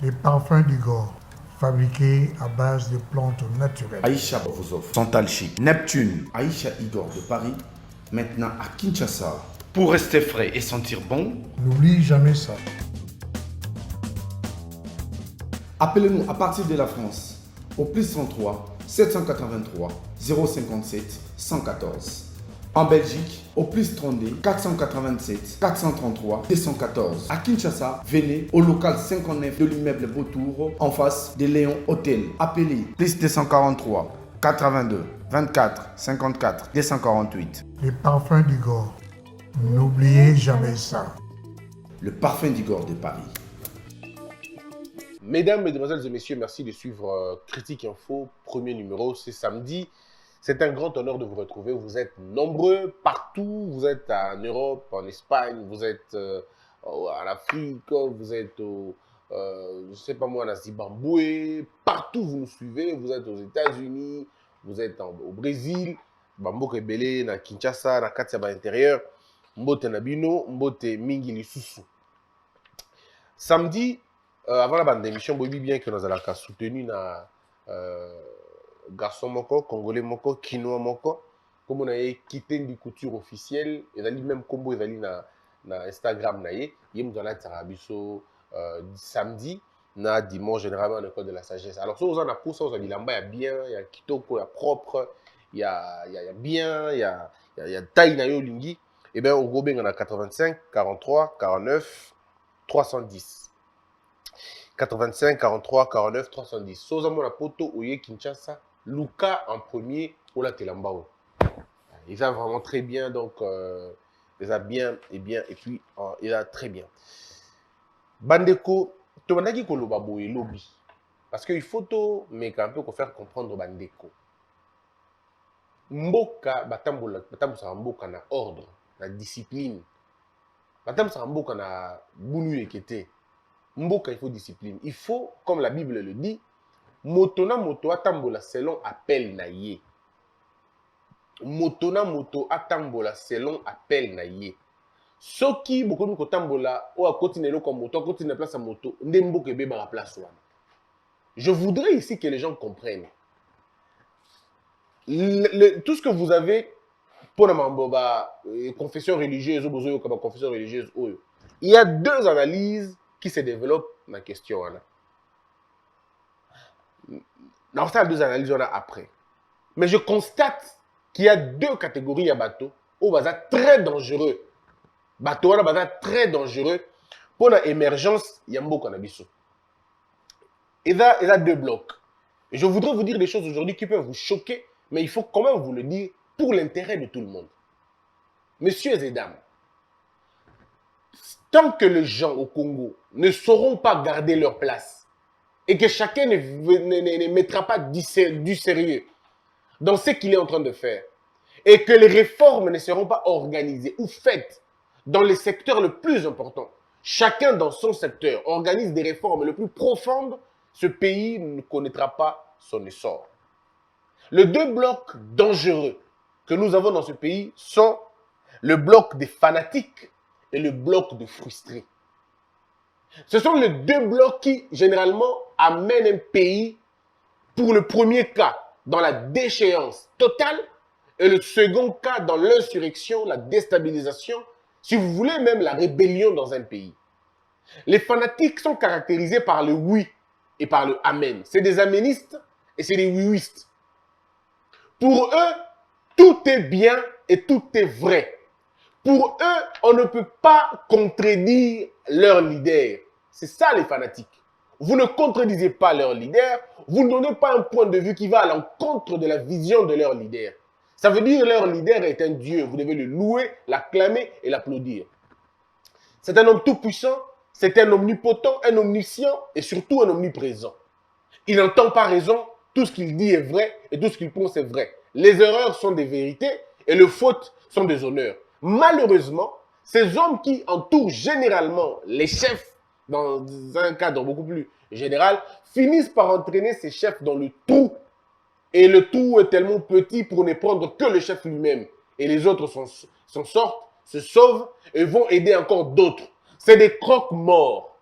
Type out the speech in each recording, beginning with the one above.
Les parfums d'Igor, fabriqués à base de plantes naturelles. Aïcha vous offre Santal Chic, Neptune, Aïcha Igor de Paris, maintenant à Kinshasa. Pour rester frais et sentir bon, N'oublie jamais ça. appelez-nous à partir de la France au plus 33 783 057 114. En Belgique, au plus 32 487 433 214. À Kinshasa, venez au local 59 de l'immeuble Beautour, en face de Léon Hôtel. Appelez plus 243 82 24 54 248. Les parfums d'Igor, n'oubliez jamais ça. Le parfum d'Igor de Paris. Mesdames, Mesdemoiselles et Messieurs, merci de suivre Critique Info, premier numéro, c'est samedi. C'est un grand honneur de vous retrouver. Vous êtes nombreux partout. Vous êtes en Europe, en Espagne, vous êtes en Afrique, vous êtes je ne sais pas moi, en Zimbabwe. Partout, vous nous suivez. Vous êtes aux États-Unis, vous êtes au Brésil, Bamboka Ebele, na Kinshasa, na Katiaba intérieur, Mbote Nabino, Mbote Mingi Lisusu. Samedi, avant la bande d'émission, vous bien que nous allons soutenir na garçon moko, congolais moko, kinois moko, comme on a quitté une couture officielle, et d'aller même combo et d'aller na Instagram na ye, nous allons être samedi, na dimanche généralement en école de la sagesse. Alors ça, vous en a pour ça, vous allez là-bas, il y a bien, il y a kitoko, il y a propre, il y a bien, il y a taille na yo lingi. Et bien au gros, on a 85 43 49 310. 85 43 49 310. Soza mona poto oye Kinshasa, Luka en premier ou la Telambao. Il va vraiment très bien, donc il va bien et puis il va très bien. Bandeko, tu m'as dit que le babo est lobby. Parce qu'il faut tout, mais un peu faire comprendre Bandeko. Mboka, batambola sa mboka na ordre, na discipline. Batam sa mboka na boulu ekete. Mboka, il faut discipline. Il faut, comme la Bible le dit, motona moto atambola selon appel na ye. Motona moto atambola selon appel na ye. Soki beaucoup de kotambola ou a continuer comme moto, a continuer place à moto, ndemboka ebe ba place wana. Je voudrais ici que les gens comprennent. Tout ce que vous avez pour la confession religieuse ou confession religieuse, il y a deux analyses qui se développe ma question. Dans ces deux analyses, on a après. Mais je constate qu'il y a deux catégories à bateau où ça très dangereux. Bateau là, très dangereux pour l'émergence Yambo Kanabiso. Il y a deux blocs. Et je voudrais vous dire des choses aujourd'hui qui peuvent vous choquer, mais il faut quand même vous le dire pour l'intérêt de tout le monde. Messieurs et dames, tant que les gens au Congo ne sauront pas garder leur place et que chacun ne mettra pas du sérieux dans ce qu'il est en train de faire et que les réformes ne seront pas organisées ou faites dans les secteurs les plus importants, chacun dans son secteur organise des réformes les plus profondes, ce pays ne connaîtra pas son essor. Les deux blocs dangereux que nous avons dans ce pays sont le bloc des fanatiques et le bloc de frustrés. Ce sont les deux blocs qui, généralement, amènent un pays, pour le premier cas, dans la déchéance totale, et le second cas, dans l'insurrection, la déstabilisation, si vous voulez, même la rébellion dans un pays. Les fanatiques sont caractérisés par le oui et par le amen. C'est des aménistes et c'est des oui-wistes. Pour eux, tout est bien et tout est vrai. Pour eux, on ne peut pas contredire leur leader. C'est ça les fanatiques. Vous ne contredisez pas leur leader, vous ne donnez pas un point de vue qui va à l'encontre de la vision de leur leader. Ça veut dire que leur leader est un Dieu. Vous devez le louer, l'acclamer et l'applaudir. C'est un homme tout-puissant, c'est un omnipotent, un omniscient et surtout un omniprésent. Il n'entend pas raison, tout ce qu'il dit est vrai et tout ce qu'il pense est vrai. Les erreurs sont des vérités et les fautes sont des honneurs. Malheureusement, ces hommes qui entourent généralement les chefs dans un cadre beaucoup plus général finissent par entraîner ces chefs dans le trou. Et le trou est tellement petit pour ne prendre que le chef lui-même. Et les autres s'en sortent, se sauvent et vont aider encore d'autres. C'est des croque-morts.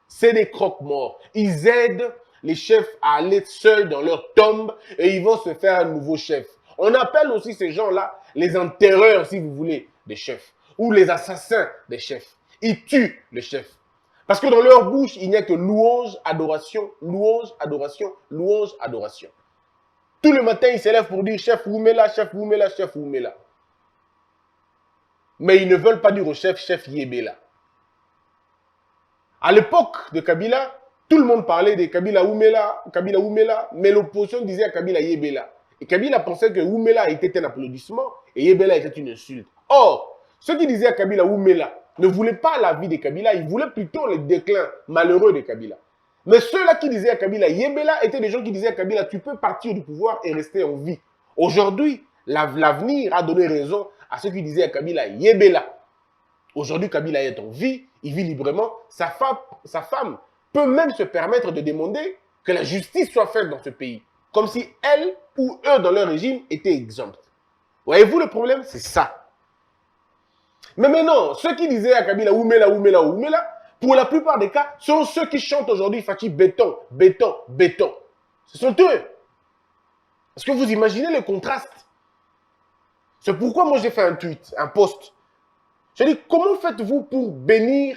C'est des croque-morts. Ils aident les chefs à aller seuls dans leur tombe et ils vont se faire un nouveau chef. On appelle aussi ces gens-là les enterreurs, si vous voulez, des chefs. Ou les assassins des chefs. Ils tuent les chefs. Parce que dans leur bouche, il n'y a que louange, adoration, louange, adoration, louange, adoration. Tout le matin, ils s'élèvent pour dire chef Oumela, chef Oumela, chef Oumela. Mais ils ne veulent pas dire au chef, chef Yebela. À l'époque de Kabila, tout le monde parlait de Kabila Oumela, mais l'opposition disait à Kabila Yebela. Et Kabila pensait que Oumela était un applaudissement et Yebela était une insulte. Or, ceux qui disaient à Kabila Oumela ne voulaient pas la vie de Kabila, ils voulaient plutôt le déclin malheureux de Kabila. Mais ceux-là qui disaient à Kabila Yebela étaient des gens qui disaient à Kabila, tu peux partir du pouvoir et rester en vie. Aujourd'hui, l'avenir a donné raison à ceux qui disaient à Kabila Yebela. Aujourd'hui, Kabila est en vie, il vit librement. Sa femme peut même se permettre de demander que la justice soit faite dans ce pays. Comme si elle ou eux dans leur régime étaient exempts. Voyez-vous le problème? C'est ça. Mais maintenant, ceux qui disaient à Kabila Oumela, Oumela, Oumela, pour la plupart des cas, sont ceux qui chantent aujourd'hui Fati béton, béton, béton. Ce sont eux. Est-ce que vous imaginez le contraste? C'est pourquoi moi j'ai fait un tweet, un post. J'ai dit, comment faites-vous pour bénir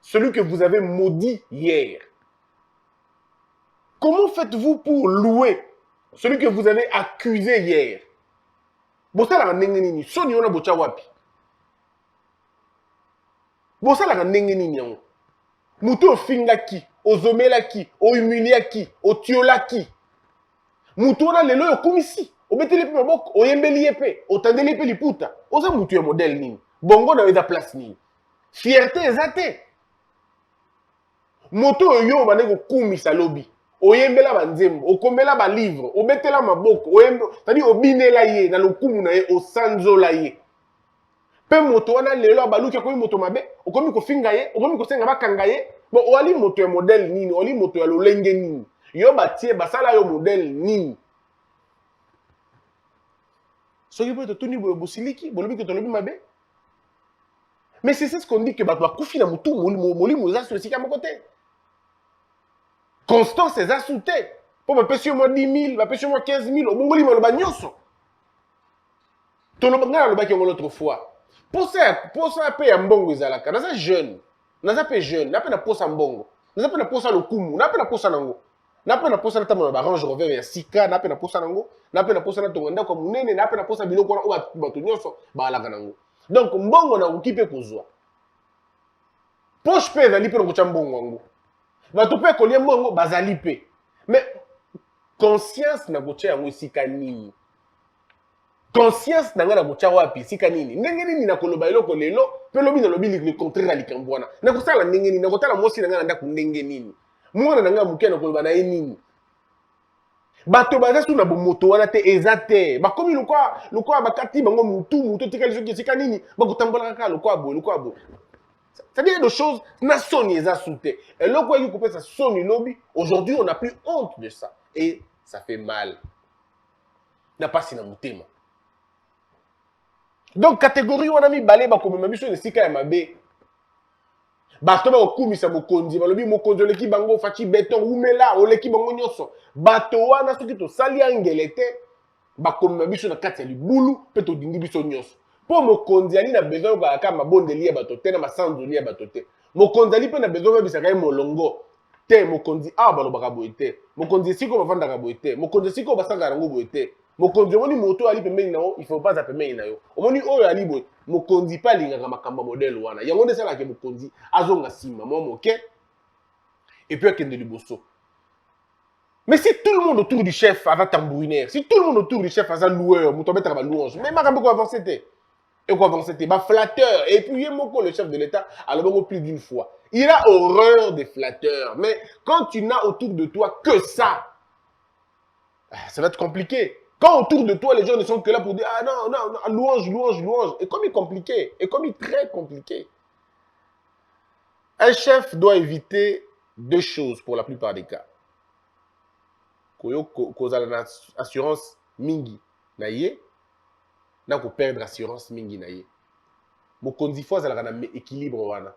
celui que vous avez maudit hier? Comment faites-vous pour louer celui que vous avez accusé hier? Bosala ndenge nini? Soni ona bocha wapi? Bosala ndenge nini yango? Mutu ofingaki, ozomelaki, ohumiliaki, otiolaki. Mutu ona lelo yokumisi. Obeteli pe maboko, oyembeli yepe, otandeli pe liputa. Oza mutu ya modèle nini? Bongo na weza place nini? Fierté ezate. Moto oyo bane ko kumisa lobi. Oyembela banzembo, okomela ba livre, obetela maboko, c'est-à-dire obinela ye na lokumu na ye osanzola ye. Pe moto wana lelo abaluki akomi moto mabe, okomi ko finga ye, okomi ko senga bakanga ye. Bon, oali moto ya modèle nini, oali moto ya lolenge nini. Yo batie basala yo modèle nini. Soki po toni bosiliki, bolobi ke tolobi mabe. Mais c'est ce qu'on dit que bato bakufi na mutu molimo za sur sika moko te. Constance eza soute. Po bapesi moi 10 000, bapesi moi 15 000, obongoli maloba nyonso. Toloba ngana lobaki ngo l'autre fois. Posa pe ya mbongo ezalaka. Naza jeune. Naza pe jeune, na pe na posa mbongo. Naza pe na posa lokumu, na pe na posa nango. Na pe na posa na tamo ba Range Rover ya sika, na pe na posa nango. Na pe na posa na tongo ndako munene, na pe na posa biloko na o bato nyonso ba alaka nango. Donc mbongo na okipe kozwa. Poche pe ezali pe ngocha mbongo ngo. Bato pe kolia mbongo bazali pe. Mais conscience na gocha yango sika nini? Conscience na ngana gocha wapi sika nini? Ndenge nini na koloba eloko lelo pe lobi na lobi le contraire likambwana. Na kosala ndenge nini? Na kotala mosi na ngana ndako ndenge nini? Mwana na ngana muke na koloba na ye nini? Bato baza suna bomoto wana te ezate. Bakomi lokwa bakati bango mutu tikali soki sika nini? Bakotambola kaka lokwa bo. C'est-à-dire des choses na soni eza soute. Et lokwa yiki couper sa soni lobi, aujourd'hui on n'a plus honte de ça et ça fait mal. Na pasi na mutema. Donc catégorie wana mi balé bakomema biso ne sika ya mabe. Bato ba okumisa mokonzi balobi mokonzi oleki bango Fati béton Oumela oleki bango nyonso. Bato wana soki to sali angele te bakomema biso na kati ya libulu pe to dindi biso nyonso. Po mokonzi ali na besoin ba ka mabondeli ya bato te na masanzoli ya bato te. Mokonzi ali pe na besoin ba bisaka molongo te mokonzi balobaka boye te. Mokonzi siko bavandaka boye te. Mokonzi siko basanga rango boye te. Mokonzi omoni moto ali pembeni na yo, il faut pas apemeni na yo. Omoni oyo ali boye, mokonzi pa lingaka makamba modèle wana. Yango nde sala ke mokonzi azonga sima mo moke. Et puis akende liboso. Mais si tout le monde autour du chef avait tambourinaire, si tout le monde autour du chef avait loueur, mouton mettre ma louange, mais makambo ko avancer te. Et quoi avancer te, ba flatteur. Et puis Yemoko le chef de l'État alors plus d'une fois. Il a horreur des flatteurs, mais quand tu n'as autour de toi que ça va être compliqué. Quand autour de toi, les gens ne sont que là pour dire « Ah non, louange, louange, louange ». Et comme il est compliqué, et comme il est très compliqué. Un chef doit éviter deux choses pour la plupart des cas. Cause assurance mingi na ye, na ko perdre assurance mingi na ye. Mokonzi fois à la équilibre wana.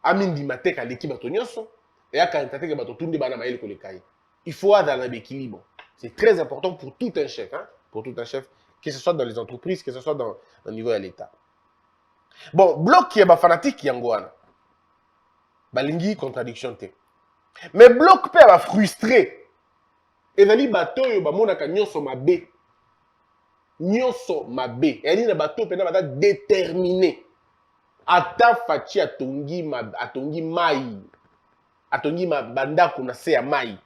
amindi mateka l'équipe batonyoso et à quand que bato tunde bana maïl ko le kai. Il faut avoir un équilibre. C'est très important pour tout un chef, hein, pour tout un chef, que ce soit dans les entreprises, que ce soit dans au niveau de l'État. Bon, bloc qui est ba fanatique yangoana. Balingi contradiction te. Mais bloc peut ba frustré. Et dali bato yo ba monaka nyonso mabe. Nyonso mabe. Et ni na bato pena bata déterminé. Ata fachi atongi mai. Atongi bandako na se ya mai.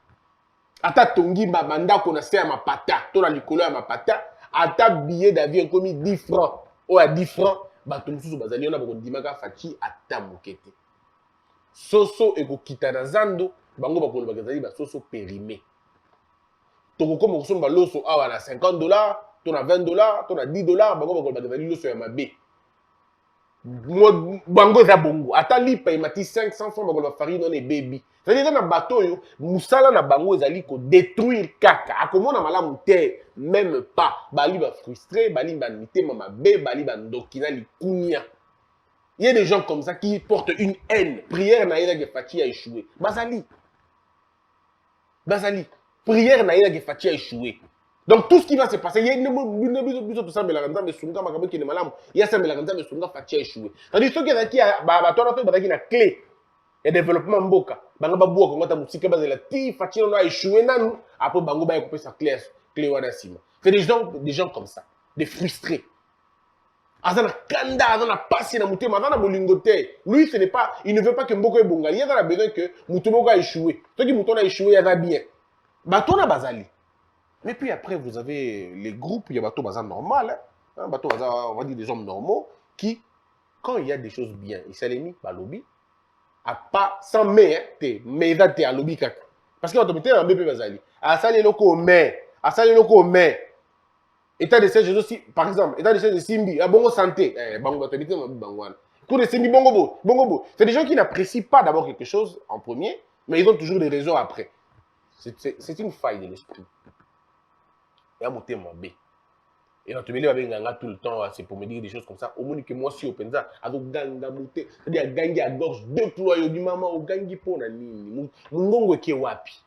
Ata tongi bandako na se ya mapata. To na likolo ya mapata. Ata billet d'avion komi 10 francs. O ya 10 francs. Bato mususu bazali ona bako dimaka fachi ata mokete. Soso eko kita na zando. Bango bako bazali ba soso périmé. Toko komo kusomba loso awa na $50. To na $20. To na $10. Bango bako bazali loso ya mabe. Bango za bongo ata lipa imati 500 francs bakola farine on est baby c'est-à-dire na bateau yo musala na bango ezali ko détruire kaka akomona malamu te même pas bali ba frustré bali ba mitema mabe bali ba ndokina likunia. Il y a des gens comme ça qui portent une haine. Prière na ila ke Fachi a échoué bazali prière na ila ke Fachi a échoué. Donc tout ce qui va se passer, il y a tout ça, mais la rente, mais sunga makabe qui est malam, il y a ça, mais la rente, mais sunga Fachi a échoué. C'est-à-dire ceux qui ont qui a, bah toi là, qui a clé et développement mboka, banga babu ko ngata musika bazela ti Fachi on a échoué nan, après bango ba couper sa clé wana sima. C'est des gens comme ça, des frustrés. Azana kanda, azana passer na mutema, azana bolingote. Lui ce n'est pas, il ne veut pas que mboko e bonga, il a besoin que mutomoko a échoué. Ceux qui mouton a échoué, il va bien. Bah toi na bazali. Mais puis après, vous avez les groupes, il y a bateau bazar normal, hein, bateau bazar, on va dire des hommes normaux, qui, quand il y a des choses bien, ils s'alignent par lobby, à pas sans mais, mais t'es à lobby kaka. Parce qu'on te met un BP bazali. À ça les locaux mais, état de siège aussi, par exemple, état de siège de Simbi, à bongo santé, bongo te met un bangwan. Coup de Simbi bongo bo. C'est des gens qui n'apprécient pas d'abord quelque chose en premier, mais ils ont toujours des raisons après. C'est une faille de l'esprit. Et à monter mon B. Et dans tout le tout le temps, c'est pour me dire des choses comme ça. Au moins que moi, si au Penza, avec ganga monter, c'est-à-dire ganga à gorge, déployer du maman au gangi pour la nini. Mungongo qui est wapi.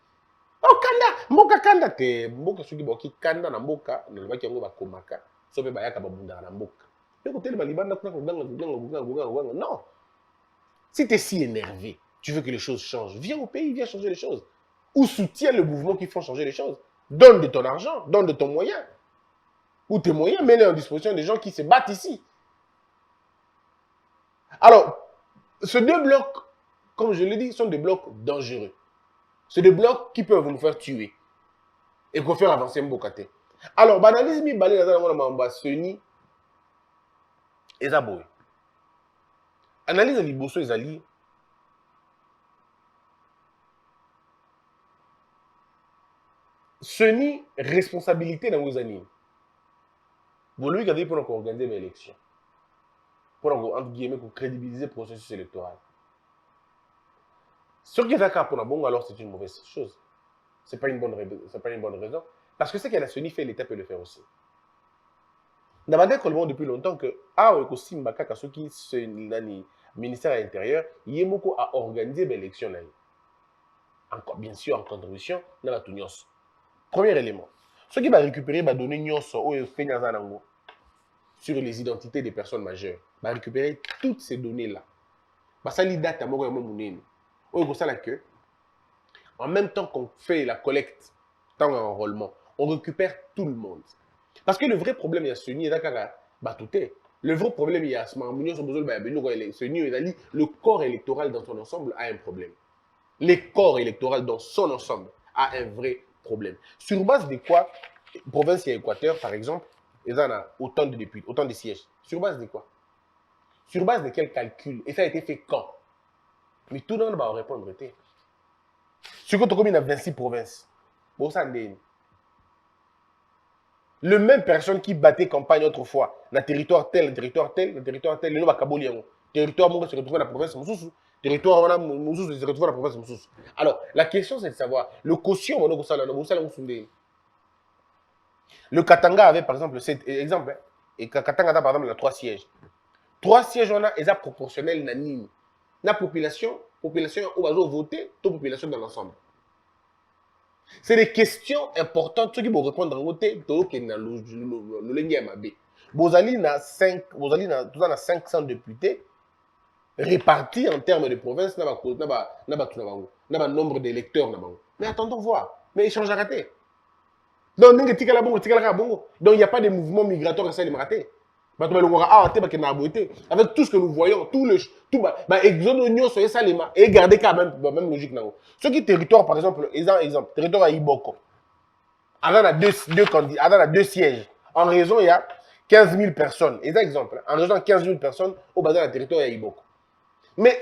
Oh, kanda, mboka kanda te. Mboka suki boki kanda na mboka, na lobaki yango bakomaka. Sope bayaka babunda na mboka. Et côté le balibanda, non. Si tu es si énervé, tu veux que les choses changent, viens au pays, viens changer les choses. Ou soutiens le mouvement qui font changer les choses. Donne de ton argent, donne de ton moyen. Ou tes moyens, mets-les en disposition des gens qui se battent ici. Alors, ces deux blocs, comme je l'ai dit, sont des blocs dangereux. C'est des blocs qui peuvent nous faire tuer. Et qu'on fait avancer Mbokate. Alors, banalisme, mi balé dans la mamba, Seni, Ezaboy. Analyse de Liboso Ezali. Ce n'est responsabilité dans vos années. Vous lui avez pour organiser l'élection. Pour entre guillemets pour crédibiliser le processus électoral. Ce qui est d'accord pour la bonne, alors c'est une mauvaise chose. C'est pas une bonne raison. Parce que ce qu'elle a Seni fait, l'État peut le faire aussi. Nous avons depuis longtemps que aussi Mbaka ceux qui le ministère de l'Intérieur, il y a beaucoup à organiser l'élection. Encore bien sûr en contribution dans la Tounios. Premier élément. Ce qui va récupérer va donner sur les identités des personnes majeures. Va récupérer toutes ces données-là. Ça lui date à moi en même temps qu'on fait la collecte, tant enrôlement, on récupère tout le monde. Parce que le vrai problème, il y a Seni et le vrai problème, il y a le corps électoral dans son ensemble a un problème. Le corps électoral dans son ensemble a un vrai problème. Sur base de quoi, province et Équateur, par exemple, ils en ont autant de députés, autant de sièges. Sur base de quoi? Sur base de quel calcul? Et ça a été fait quand? Mais tout le monde va répondre. Sur quoi il y a 26 provinces. Bon, ça, le même personne qui battait campagne autrefois, dans le territoire tel, le territoire tel, le territoire tel, le territoire se retrouve dans la province Moussous. Territoire Moussous se retrouve dans la province Moussous. Alors, la question c'est de savoir, le quotient, le Katanga avait par exemple, cet exemple, et Katanga a par exemple 3 sièges. 3 sièges, on a, ils sont proportionnels à Nîmes. la population où va voter, toute population dans l'ensemble. C'est des questions importantes. Ceux qui vont répondre en côté, Bozali na 500 députés répartis en termes de provinces, na nombre d'électeurs. Mais attendons voir. Mais échange à rater. Donc, il n'y a pas de mouvement migratoire à ça, il raté. Avec tout ce que nous voyons, et garder quand même la même logique. Ce qui territoire, par exemple, territoire à Iboko, il y a deux sièges. En raison, il y a 15 000 personnes. Exemple, en raison, 15 000 personnes au bas de la territoire à Iboko. Mais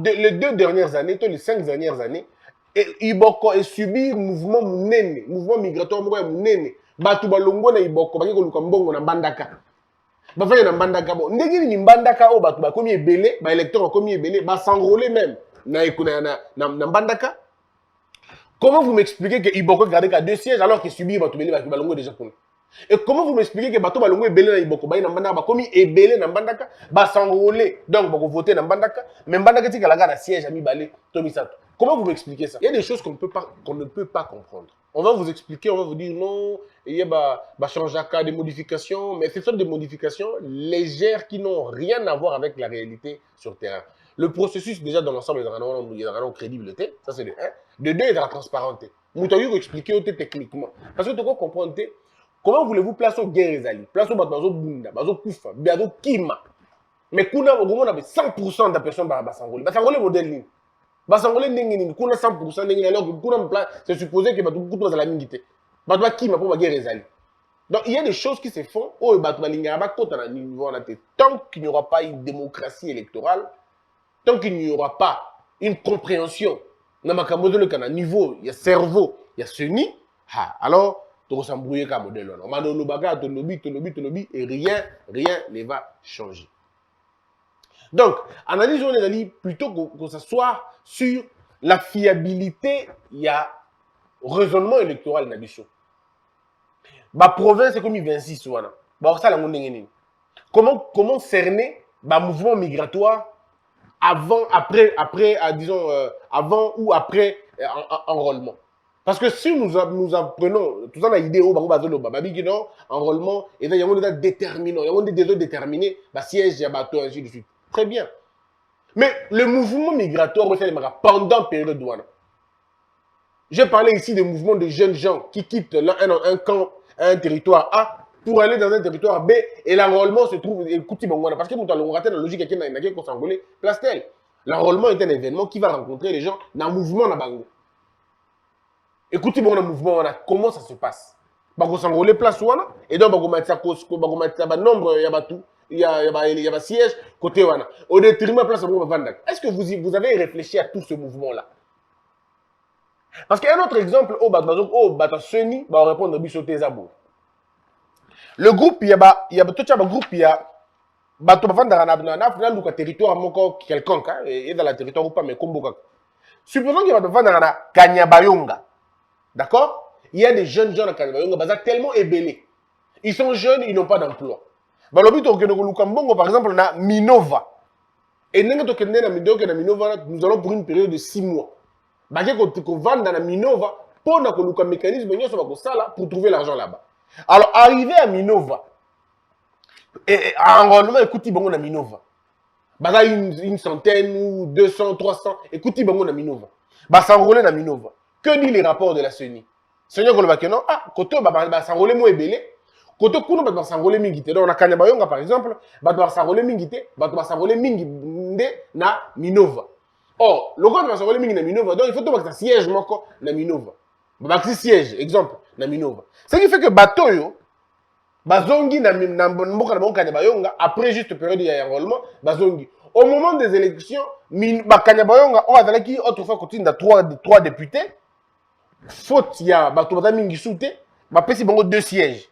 les 2 dernières années, les 5 dernières années, Iboko a subi un mouvement migratoire. Batu balongo na Iboko, baki koluka mbongo na Mbandaka. Bafanya na Mbandaka bo. Ndenge ni Mbandaka o batu bakomi ebele, ba électeurs bakomi ebele, ba s'enrôler même na Mbandaka. Comment vous m'expliquez que Iboko gardait qu'à 2 sièges alors qu'il subit batu ebele baki balongo déjà pour nous? Et comment vous m'expliquez que batu balongo ebele na Iboko ba na Mbandaka bakomi ebele na Mbandaka, ba s'enrôler donc ba voter na Mbandaka, mais Mbandaka tika la na siège ami balé Tomisato. Comment vous m'expliquez ça? Il y a des choses qu'on ne peut pas comprendre. On va vous expliquer, on va vous dire non, il y a changer des modifications, mais ce sont des modifications légères qui n'ont rien à voir avec la réalité sur le terrain. Le processus, déjà, dans l'ensemble, il y a une crédibilité, ça c'est de 1. De 2, il y a de la transparence. Vous devez vous expliquer techniquement. Parce que tu dois comprendre, comment voulez-vous placer au Guérézali, placer au Bazo Bunda, Bazo Koufa, Bazo Kima. Mais kuna, on a 100% de personnes qui s'enrôler. S'enrôler modèle ligne. Basangolé ndengini kuna 100% ndengini alors que kuna plan c'est supposé que batu kutu za la mingité batu qui ma pour ma guerre ezali. Donc il y a des choses qui se font au batu balinga ba kota na niveau na té tant qu'il n'y aura pas une démocratie électorale, tant qu'il n'y aura pas une compréhension na makambo de le kana niveau, il y a cerveau, il y a seni, alors tu s'embrouiller comme modèle là. On m'a donné le bagarre to lobby et rien ne va changer. Donc, analysons les amis plutôt que ce soit sur la fiabilité, il y a raisonnement électoral dans la Ma province est comme 26 wana. Comment cerner le mouvement migratoire avant ou après enrôlement? Parce que si nous apprenons, tout ça, on a idée, enrôlement, et il y a des déterminants, il y a des déterminés, siège, il y a bateau, ainsi de suite. Très bien. Mais le mouvement migratoire pendant la période douane. J'ai parlé ici des mouvements de jeunes gens qui quittent un camp, un territoire A pour aller dans un territoire B et l'enrôlement se trouve. Parce que nous avons raté la logique qui est congolais, place telle. L'enrôlement est un événement qui va rencontrer les gens dans le mouvement na bango. Écoutez, bon, le mouvement, comment ça se passe? Bango s'enrôler place wana et donc bango mettre ça nombre il y a siège côté wana. Au détriment de place Vandak. Est-ce que vous avez réfléchi à tout ce mouvement-là? Parce qu'il y a un autre exemple, Seni va répondre à Bissoté Zabou. Le groupe, il y a tout un groupe, il y a un territoire quelconque, et dans le territoire ou pas, mais comme supposons qu'il y a un Kanyabayonga. D'accord? Il y a des jeunes gens à Kanyabayonga, tellement ébélés. Ils sont jeunes, ils n'ont pas d'emploi. Par exemple, on a Minova. Et nous allons pour une période de 6 mois. Nous allons vendre dans Minova pour un mécanisme pour trouver l'argent là-bas. Alors, arrivé à Minova, et enrôlement, écoutez, on a Minova. Une centaine ou 200, 300, écoutez, on a Minova. S'enrôler dans Minova. Que dit les rapports de la CENI? Seigneur Kolobakeno, côté, s'enrôler moins ébélé. Côté kuno ba s'enrôler mingité donc na Kanyabayonga par exemple ba s'enrôler mingité ba s'enrôler minginde na Minova. Or le gars va s'enrôler mingi na Minova donc il faut que ça siège moko na Minova. Ba siège exemple na Minova. Ce qui fait que bateau yo bazongi na mboka na Kanyabayonga après juste période d'enrôlement bazongi. Au moment des élections ba Kanyabayonga on a qui autrefois continue da 3 députés. Faute ya bato ba mingi souté ba pesi bango 2 sièges.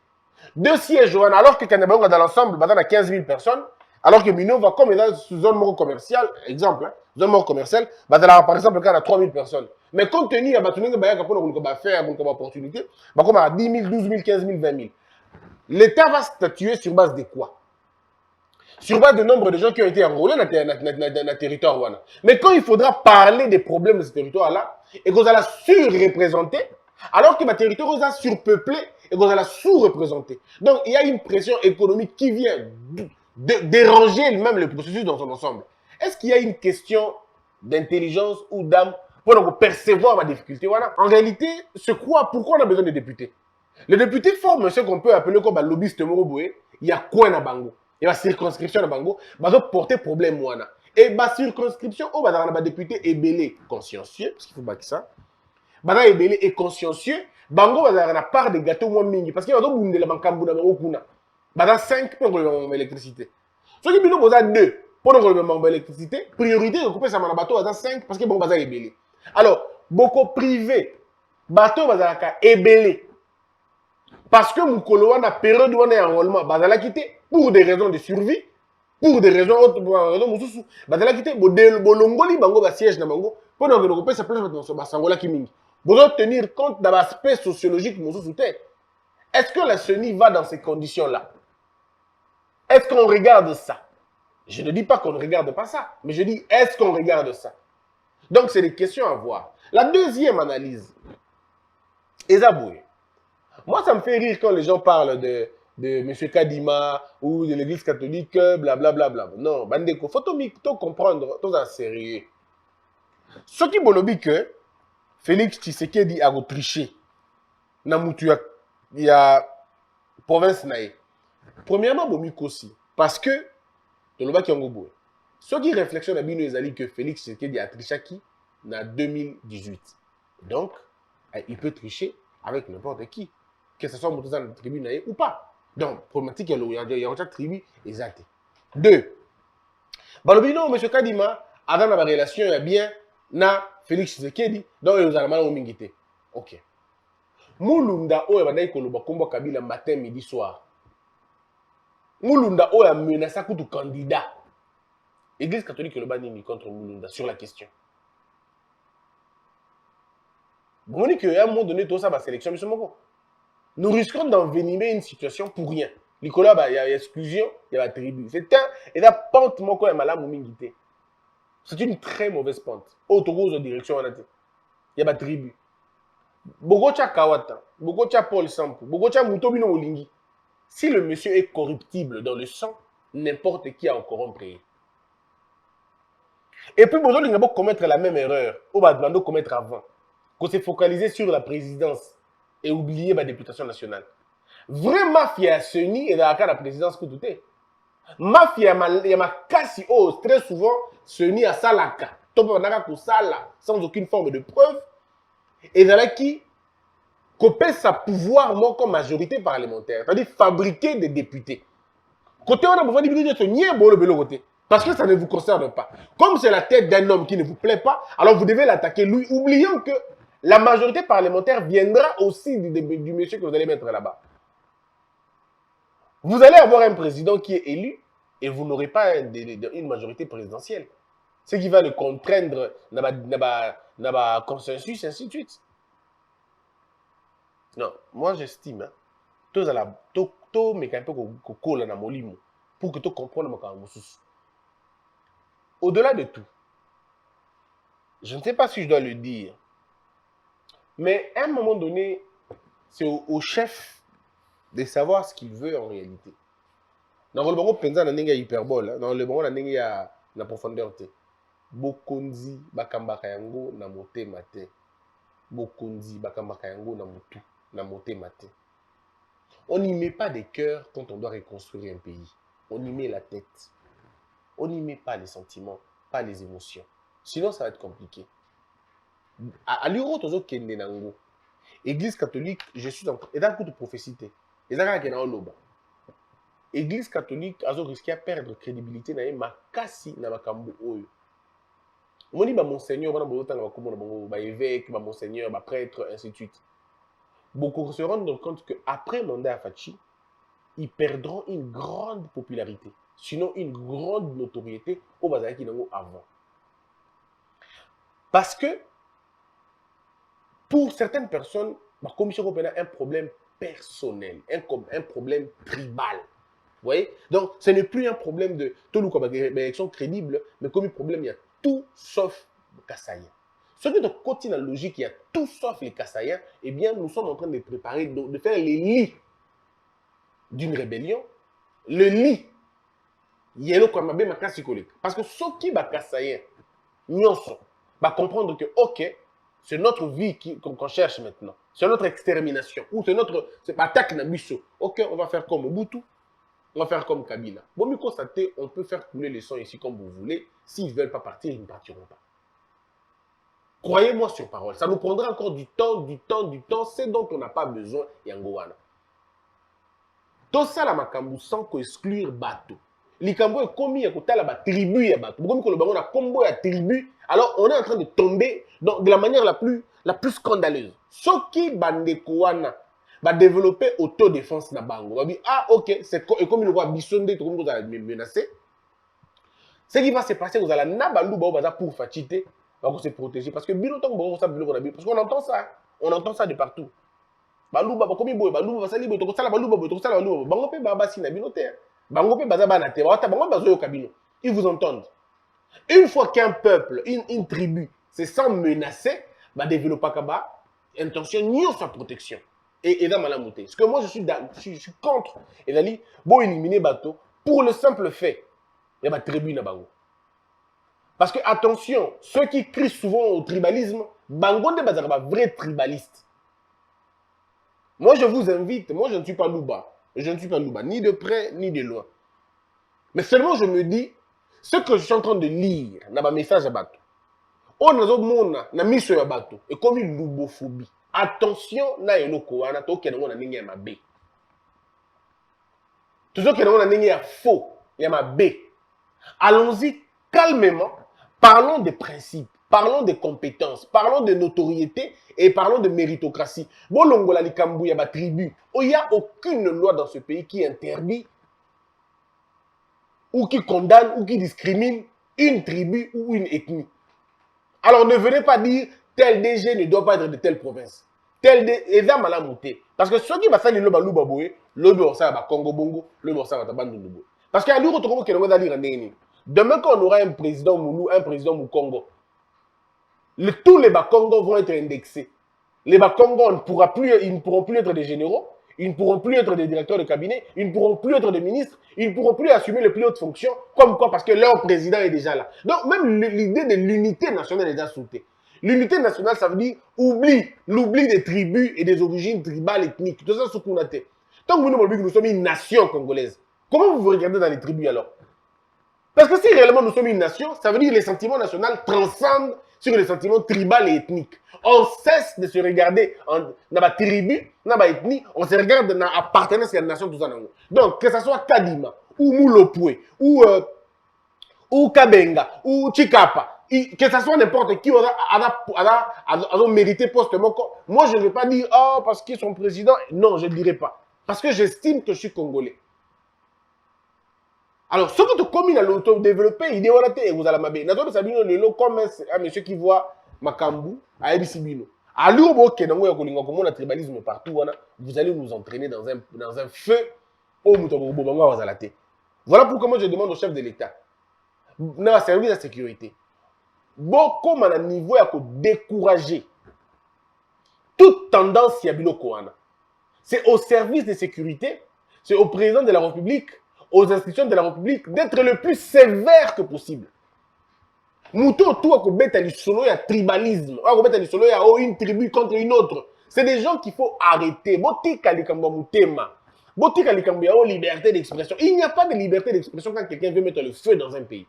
2 sièges, alors que Kanyabayonga dans l'ensemble, il y a 15 000 personnes, alors que Minova, comme il est dans une zone commerciale, exemple, zone commerciale, par exemple, il y a 3 000 personnes. Mais compte tenu de la opportunité, il y a 10 000, 12 000, 15 000, 20 000. L'État va statuer sur base de quoi? sur base du nombre de gens qui ont été enrôlés dans le territoire wana. Mais quand il faudra parler des problèmes de ce territoire-là, et qu'on a surreprésenté, alors que ma territoire est surpeuplé et qu'on a sous-représenté. Donc, il y a une pression économique qui vient déranger même le processus dans son ensemble. Est-ce qu'il y a une question d'intelligence ou d'âme pour donc percevoir ma difficulté voilà? En réalité, pourquoi on a besoin de députés? Les députés forment ce qu'on peut appeler comme un lobbyiste moroboué. Il y a quoi dans Bango? Il y a circonscription dans Bango. Ils vont porter problème. Wana. Et ma circonscription, on va avoir un député ébélé consciencieux, parce qu'il faut pas que ça. Bana ébélé et consciencieux. Bango va avoir une part des gâteaux moins mingi. Parce qu'il y a d'autres boundi la bankambu dans Bango kuna. Bana 5 pour l'électricité. Ceux qui ont besoin 2 pour l'électricité, priorité de couper ça dans bateau à 5 parce que bon va ébélé. Alors, beaucoup privé, bateau va avoir ébélé. Parce que Moukolo a période où on est en enrôlement, bah la quitter pour des raisons de survie, pour des raisons autres, bah la quitter, bolongoli bango ba siège na bango, pour donc occuper sa place dans ce basangola kimingi. Vous devez tenir compte de l'aspect sociologique de tête. Est-ce que la CENI va dans ces conditions-là? Est-ce qu'on regarde ça? Je ne dis pas qu'on ne regarde pas ça, mais je dis est-ce qu'on regarde ça? Donc c'est des questions à voir. La deuxième analyse, Ezaboué. Moi, ça me fait rire quand les gens parlent de M. Kadima ou de l'église catholique, blablabla. Bla, bla. Non, Bandeko, il faut comprendre, tout ça sérieux. Ce qui est que Félix Tshisekedi a triché dans la province naïe. Premièrement, Bomikosi, parce que, dans le bas qui est en Gobo, ce qui réflexion à Bino que Félix Tshisekedi a triché qui en 2018. Donc, il peut tricher avec n'importe qui. Que ce soit dans la tribu ou pas. Donc, problématique, il y a une tribu exacte. 2. Balobino, M. Kadima, avant la relation, il y a bien na Félix Tshisekedi, donc il y a un mingité. Ok. Moulunda, il y a un combo Kabila matin, midi, soir. Moulunda, il y a un menacé contre candidat. L'église catholique, le banni contre Moulunda sur la question. Vous voyez qu'à un moment donné, tout ça va sélection, M. Moko. Nous risquons d'envenimer une situation pour rien. Nicolas, il y a exclusion, il y a la tribu. C'est un, et la pente, moi, quand même, c'est une très mauvaise pente. Autre de direction, il y a la tribu. Bogocha Kawata, Bogocha Paul Sampo, Bogocha Moutobino Olingi. Si le monsieur est corruptible dans le sang, n'importe qui a encore corrompu. Et puis, Bozo Lingabo commettre la même erreur, ou Badmando commettre avant, qu'on s'est focalisé sur la présidence et oublier ma députation nationale. Vraie mafia CENI et dans la présidence que tout est. Mafia, il y a ma casse très souvent CENI à Salaka. Topo naka ko sala sans aucune forme de preuve. Et dans la qui copie sa pouvoir moi comme majorité parlementaire, c'est-à-dire fabriquer des députés. Côté on a besoin de ce nier bolo belo côté parce que ça ne vous concerne pas. Comme c'est la tête d'un homme qui ne vous plaît pas, alors vous devez l'attaquer lui, oubliant que la majorité parlementaire viendra aussi du monsieur que vous allez mettre là-bas. Vous allez avoir un président qui est élu et vous n'aurez pas une majorité présidentielle. Ce qui va le contraindre dans le consensus, ainsi de suite. Non, moi j'estime, tout mais un peu colle dans molimo pour que tu comprennes mon Au-delà de tout, je ne sais pas si je dois le dire, mais à un moment donné, c'est au chef de savoir ce qu'il veut en réalité. Dans le bango penza na ndenge hyperbole, dans le bango na ndenge ya na profondeur te. Bokonzi bakambaka yango na motema te. Bokonzi bakambaka yango na mutu na motema te. On n'y met pas des cœurs quand on doit reconstruire un pays. On y met la tête. On n'y met pas les sentiments, pas les émotions. Sinon, ça va être compliqué. À l'Euro, tozo kende nango. Église catholique, je suis en train de prophétie. Église catholique a risqué à perdre crédibilité na makasi na makambo oyo. On dit monseigneur, évêque, monseigneur, prêtre, ainsi de suite. Beaucoup se rendent compte qu'après le mandat à Fachi, ils perdront une grande popularité, sinon une grande notoriété au Bazaki Nango avant. Parce que pour certaines personnes, la Commission européenne a un problème personnel, un problème tribal. voyez? Donc, ce n'est plus un problème de tout le élection crédible, mais comme un problème, il y a tout sauf le Kassaïen. Ce qui est de côté dans la logique, il y a tout sauf les Kassaïens, eh bien, nous sommes en train de préparer, de faire les lits d'une rébellion, le lit, yelo comme ma makasi collègue. Parce que ceux qui ba Kassaïen, nyonso, va comprendre que, ok, c'est notre vie qu'on cherche maintenant. C'est notre extermination. Ou c'est notre attaque Nabiso. Ok, on va faire comme Mobutu. On va faire comme Kabila. Bon, mais constater, on peut faire couler les sons ici comme vous voulez. S'ils ne veulent pas partir, ils ne partiront pas. Croyez-moi sur parole. Ça nous prendra encore du temps. C'est dont on n'a pas besoin, Yangowana. Tout ça, la makambu, sans exclure Bato. Likambo est commis à côté de la tribu ya Bato. Comme on a combo à tribu, alors on est en train de tomber de la manière la plus scandaleuse. Ce qui Bandekowana va développer autodéfense na bango. Va dire, ah ok, c'est comme il va bisonder, tout le monde va menacer. Ce qui va se passer, vous allez nabalou pour fatiguer, va se protéger. Parce que parce qu'on entend ça. On entend ça de partout. Balouba, comme boy, balouba, va salir, to sala balouba, bango pe baba sina binote. Bango pe baza bana te, bango bazo yo kabino. Ils vous entendent. Une fois qu'un peuple, une tribu se sent menacé, va développer kaba intention ni sa protection. Et dans malamouté. Parce que moi je suis contre et dali bon éliminer bateau pour le simple fait il y a tribu na bango. Parce que attention, ceux qui crient souvent au tribalisme, bango de bazar ba vrai tribaliste. Moi, je vous invite, moi, je ne suis pas Louba. Je ne suis pas Louba, ni de près, ni de loin. Mais seulement, je me dis, ce que je suis en train de lire, dans un message à Bato, on a monde na mission à Bato, et comme une loubophobie. Attention, na eloko, na to kena na ninge ma bé. Tout ce que na ninge faux, ya ma bé. Allons-y calmement, parlons des principes. Parlons de compétences, parlons de notoriété et parlons de méritocratie. Bolongola likambu ya ba tribu. Il n'y a aucune loi dans ce pays qui interdit ou qui condamne ou qui discrimine une tribu ou une ethnie. Alors ne venez pas dire tel DG ne doit pas être de telle province. Tel DG malamouté. Parce que ceux qui va faire le loba louba boye, le ça va Congo Bongo, le ça va Tabandoubo. Parce qu'il y a l'autre qui va dire demain quand on aura un président Moulou, un président Moukongo, tous les Bakongos vont être indexés. Les Bakongos ils ne pourront plus être des généraux, ils ne pourront plus être des directeurs de cabinet, ils ne pourront plus être des ministres, ils ne pourront plus assumer les plus hautes fonctions. Comme quoi? Parce que leur président est déjà là. Donc même l'idée de l'unité nationale est déjà sautée. L'unité nationale, ça veut dire l'oubli des tribus et des origines tribales, ethniques. Tout ça, c'est ce qu'on a fait. Tant que nous sommes une nation congolaise, comment vous regardez dans les tribus alors? Parce que si réellement nous sommes une nation, ça veut dire que les sentiments nationaux transcendent sur les sentiments tribaux et ethniques. On cesse de se regarder dans la tribu, dans la ethnie, on se regarde dans l'appartenance à la nation, tout ça. Donc, que ce soit Kadima, ou Moulopoué, ou Kabenga, ou Chikapa, que ce soit n'importe qui, a mérité postement. Moi, je ne vais pas dire, oh, parce qu'ils sont présidents. Non, je ne dirai pas. Parce que j'estime que je suis congolais. Alors, ce que tu communes à l'auto-développé, il est et vous allez m'aber. Nous avons le lot comme un monsieur qui voit Makambu à Ebisibino. À l'Urubo, qui est dans le tribalisme partout, vous allez nous entraîner dans un feu au Moutobobo. Voilà pourquoi moi je demande au chef de l'État, dans le service de la sécurité, beaucoup à niveau à décourager toute tendance Yabilo Koana. C'est au service de sécurité, c'est au président de la République, aux institutions de la République, d'être le plus sévère que possible. Mouto, tout à côté du solo, il y a tribalisme. À côté du solo, il y a une tribu contre une autre. C'est des gens qu'il faut arrêter. Botika likambo mutema. Botika likambo ya liberté d'expression. Il n'y a pas de liberté d'expression quand quelqu'un veut mettre le feu dans un pays.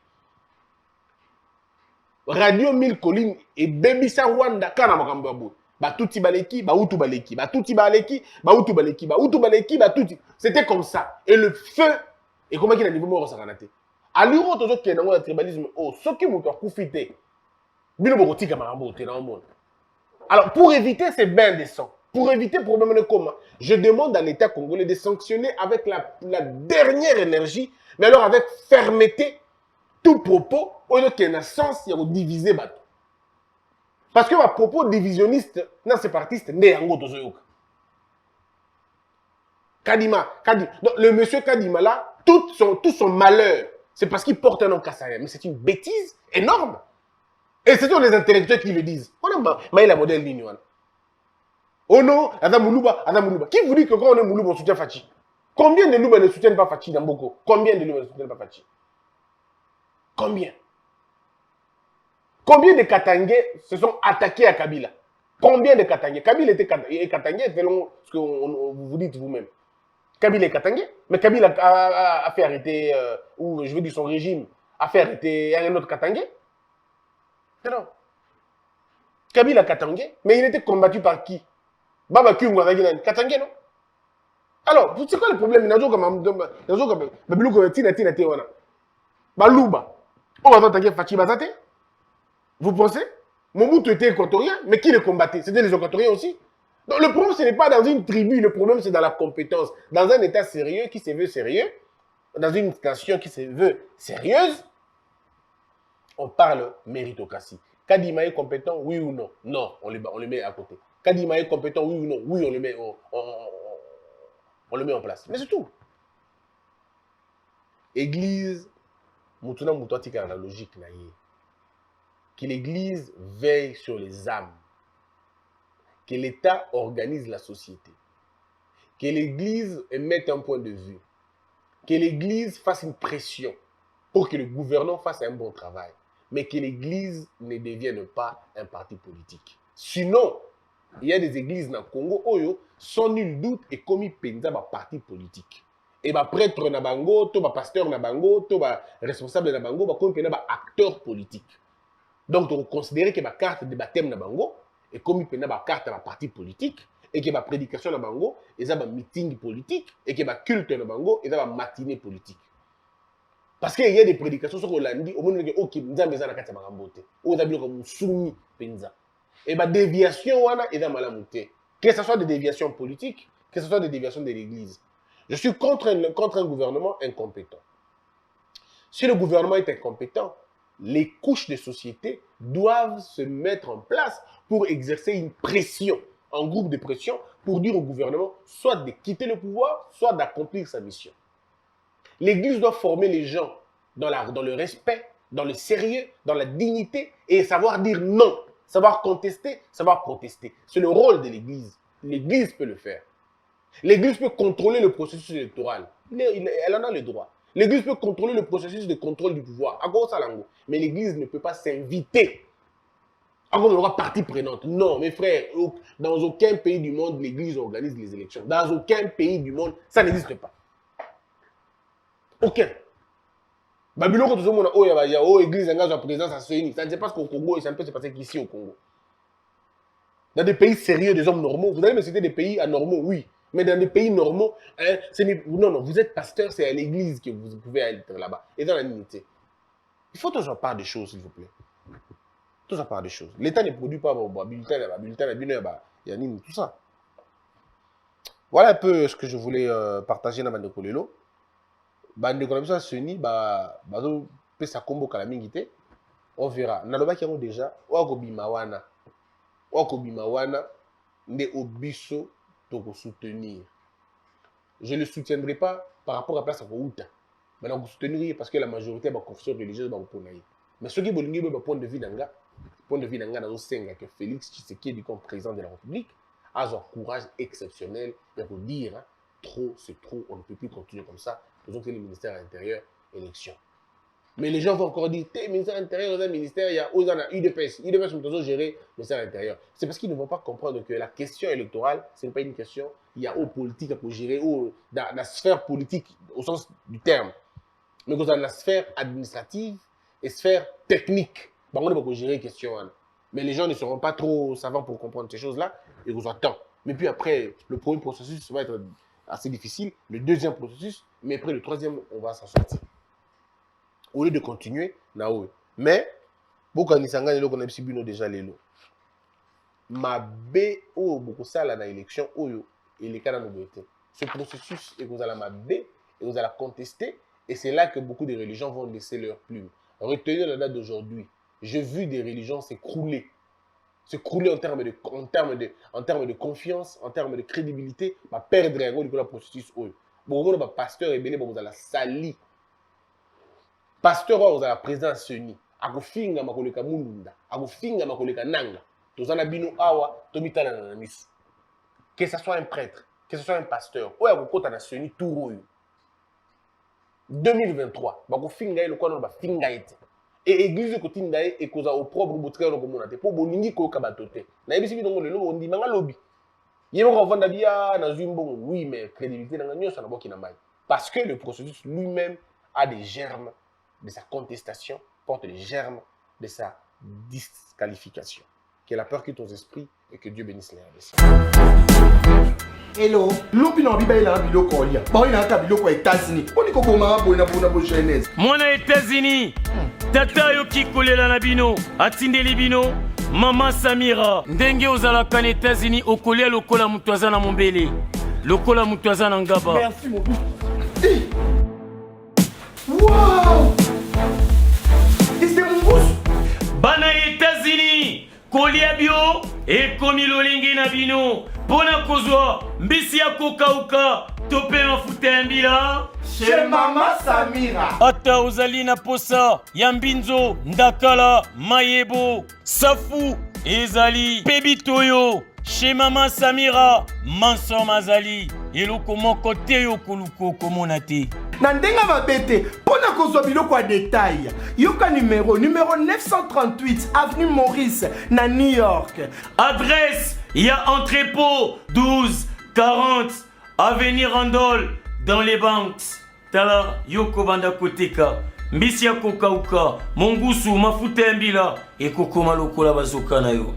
Radio 1000 collines et Bebisa Rwanda kana makambo abo. Batuti baleki, bautu baleki, batuti baleki, bautu baleki, bautu baleki, batuti. C'était comme ça. Et le feu. Et comment il a niveau mort ça raté. À l'euro toujours qui est dans le tribalisme, oh, ce qui m'a profité. Alors pour éviter ces bains de sang, pour éviter le problème de coma, je demande à l'État congolais de sanctionner avec la dernière énergie, mais alors avec fermeté tout propos au lieu qu'il y ait un sens, il y a diviser bateau. Parce que ma propos divisionniste, non séparatiste, n'est en gros Kadima. Donc, le monsieur Kadima là, tout son malheur, c'est parce qu'il porte un nom kassaïen. Mais c'est une bêtise énorme. Et ce sont les intellectuels qui le disent. On a Maïla modèle Nignoan. Oh non, Adam Moulouba. Qui vous dit que quand on est Moulouba, on soutient Fachi? Combien de Louba ne soutiennent pas Fachi dans Boko? Combien de Louba ne soutiennent pas Fachi? Combien? Combien de Katangais se sont attaqués à Kabila? Combien de Katangais? Kabila était Katangais selon ce que vous dites vous-même. Kabila est Katangais, mais Kabila a fait arrêter, ou je veux dire son régime, a fait arrêter un autre Katangais. Non. Kabila est Katangais, mais il était combattu par qui? Baba Kyungwa Katangais, non? Alors, c'est quoi le problème? On va attaquer Fachi Bazate. Vous pensez? Mobutu était équatorien, mais qui le combattait? C'était les équatoriens aussi. Donc le problème, ce n'est pas dans une tribu, le problème, c'est dans la compétence. Dans un État sérieux qui se veut sérieux, dans une nation qui se veut sérieuse, on parle méritocratie. Kadima est compétent, oui ou non? Non, on le met à côté. Kadima est compétent, oui ou non? Oui, on le met, on le met en place. Mais c'est tout. Église, Mutuna Mutuatika la logique, que l'Église veille sur les âmes, que l'État organise la société, que l'Église émette un point de vue, que l'Église fasse une pression pour que le gouvernement fasse un bon travail, mais que l'Église ne devienne pas un parti politique. Sinon, il y a des églises dans le Congo, Oyo, sans nul doute, et commis penza un parti politique. Et bah prêtre na bango, to ba pasteur na bango, to ba responsable na bango, ba commis penza acteur politique. Donc, on considère que ma carte de baptême na bango est comme une carte à parti politique et que ma prédication na bango est un meeting politique et que ma culte na bango est un matinée politique. Parce qu'il y a des prédications sur Hollandi, au moment où OK, nous avons besoin de carte à beauté, ou d'abord comme soumis penza. Et ma déviation wana est dans malamuté. Que ce soit des déviations politiques, que ce soit des déviations de l'Église. Je suis contre un gouvernement incompétent. Si le gouvernement est incompétent, les couches de société doivent se mettre en place pour exercer une pression, un groupe de pression, pour dire au gouvernement soit de quitter le pouvoir, soit d'accomplir sa mission. L'Église doit former les gens dans le respect, dans le sérieux, dans la dignité et savoir dire non, savoir contester, savoir protester. C'est le rôle de l'Église. L'Église peut le faire. L'Église peut contrôler le processus électoral. Elle en a le droit. L'Église peut contrôler le processus de contrôle du pouvoir. Mais l'Église ne peut pas s'inviter. Encore on aura partie prenante. Non, mes frères, dans aucun pays du monde, l'Église organise les élections. Dans aucun pays du monde, ça n'existe pas. Aucun. Babylone, quand tout le monde a l'Église engage la présence à se unir. Ça ne se passe qu'au Congo et ça ne peut se passer qu'ici au Congo. Dans des pays sérieux, des hommes normaux, vous allez me citer des pays anormaux, oui. Mais dans des pays normaux, non, vous êtes pasteur, c'est à l'église que vous pouvez être là-bas. Et dans la dignité. Il faut toujours parler des choses, s'il vous plaît. Toujours parler des choses. L'État ne produit pas bulletin, tout ça. Voilà un peu ce que je voulais partager dans Bande Kolelo. Bande Kolelo, Seni, ça combo kalamingité. On verra. Naloba qui ont déjà, Wakobimawana, Nde Obiso. Pour soutenir. Je ne le soutiendrai pas par rapport à place à Kouta. Maintenant, vous soutenir parce que la majorité de la confession religieuse va vous connaître. Mais ce qui est le point de vue d'Anga, dans le Senga que Félix Tshisekedi comme président de la République a un courage exceptionnel de vous dire hein, trop, c'est trop, on ne peut plus continuer comme ça. Nous avons fait le ministère de l'Intérieur, élection. Mais les gens vont encore dire, t'es ministère de l'Intérieur, dans un ministère, il y a UDPS. UDPS, nous devons gérer le ministère de l'Intérieur. C'est parce qu'ils ne vont pas comprendre que la question électorale, ce n'est pas une question, il y a aux politiques pour gérer, dans la sphère politique au sens du terme. Mais dans la sphère administrative et sphère technique, on ne peut pas gérer les questions. Mais les gens ne seront pas trop savants pour comprendre ces choses-là et vous attendent. Mais puis après, le premier processus va être assez difficile, le deuxième processus, mais après le troisième, on va s'en sortir. Au lieu de continuer, mais, beaucoup de gens déjà les lots. Ma B, beaucoup ça dans l'élection, et les cas dans nos ce processus, et vous allez ma B, et vous allez contester, et c'est là que beaucoup de religions vont laisser leur plume. Retenez la date d'aujourd'hui. J'ai vu des religions s'écrouler en termes de confiance, en termes de crédibilité, perdre un rôle dans le processus. Bon, on pasteur et belé, vous avez la sali. Pasteur, vous avez la présence seni. Ako finga makoleka mulunda. Ako finga makoleka nanga. Tozana bino awa, tomitana na misu. Que ce soit un prêtre, que ce soit un pasteur, ou ako kota na seni tout 2023, bako finga le kono ba finga ete. Et église ko tinda e koza au propre botre ko monate. Po bolingi ko kabatote. Na ebisi bino ngolo lo ndi manga lobi. Yemo ko vanda bia na zumbongo, oui, mais crédibilité na nyoso na boki na mai. Parce que le processus lui-même a des germes de sa contestation, porte les germes de sa disqualification. Que la peur quitte aux esprits et que Dieu bénisse les âmes. Hello. Lopi na biba ila bilo ko lia. Ba ina ka bilo ko États-Unis. Oni ko koma bona Genèse. Mwana États-Unis. Tata yo kikolela na bino, atindeli bino. Mama Samira, ndenge ozalaka na États-Unis okolia lokola mutu aza na mombele. Lokola mutu aza na ngaba. Merci mon but. Hey. Wow! C'est mon goût. Bana États-Unis, kolia bio e komi lolingi na bino. Pona kozwa mbisi ya kokauka tope mafuta ya mbila. Chez Mama Samira. Ata ozali na posa ya mbinzo, ndakala, mayebo, safu, ezali, pebitoyo. Chez Mama Samira, manso mazali. Eloko moko te yo koluko komona te. Na ndenga mabete, pona kozwa biloko ya détail. Yoka numéro 938 avenue Maurice na New York. Adresse, il y a entrepôt 12 40 avenue Randol dans les banques. Tala yoko banda koteka. Mbisi ya kokauka, mongusu mafuta ya mbila ekokoma lokola bazoka na yo.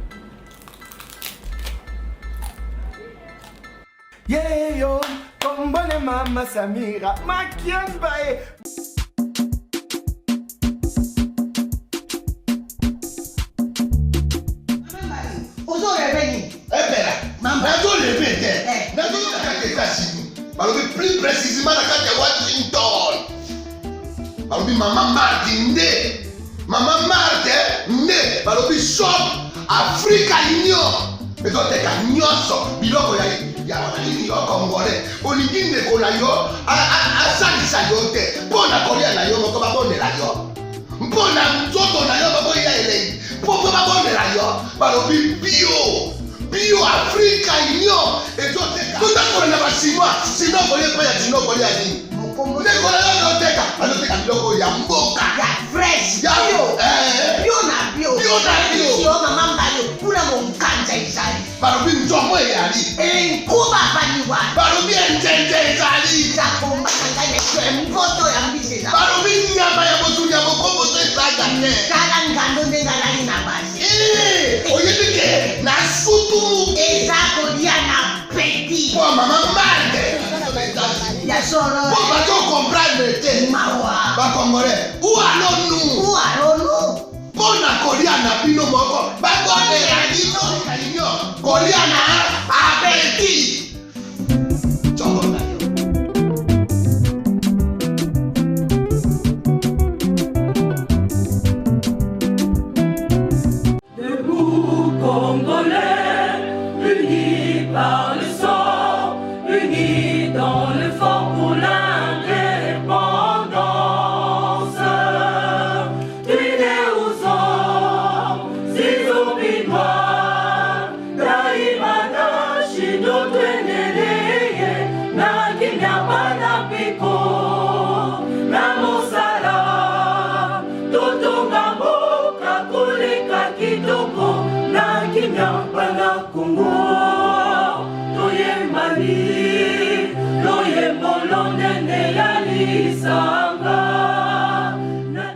Yeah yo, kombone Mama Samira, makiamba e. Ozo reveni. Ebela, nazo reveni. Nazo kaka États-Unis. Balobi plus précisément na kaka Washington. Balobi Mama Marthe nde. Mama Marthe nde. Balobi shop Africa Union. Ezoteka nyonso biloko ya wananini yo Congolais. Olingi ndeko na yo asalisa yo te. Mpona kolia na yo moko babondela yo. Mpona nzoto na yo baboya elengi. Mpo babondela yo. Balobi bio Africa Union. Ezoteka. Tondakona na basinois. Sino kolia pa ya sino kolia nini. Ndeko na yo azoteka. Azoteka biloko ya mboka. Ya fresh. Ya Bio na bio. Bio na bio. Sio mama mbalo kuna monkanja izali. Balobi nzomo eyali. Nkuba baniwa. Balobi enjenje ezali. Zakomba ngane kwe mpoto ya mbise za. Balobi nyama ya botu ya bokombo to esaga te. Kala ngando ndengalali na basi. Oyebike na sutu. Ezako dia na petit. Po mama Marthe. Ya soro. Po bato comprendre te. Mawa. Ba Congolais. Où allons-nous? Où allons-nous? Pona kolia na bino moko. Ba kolia na bino. Kolia na apeti.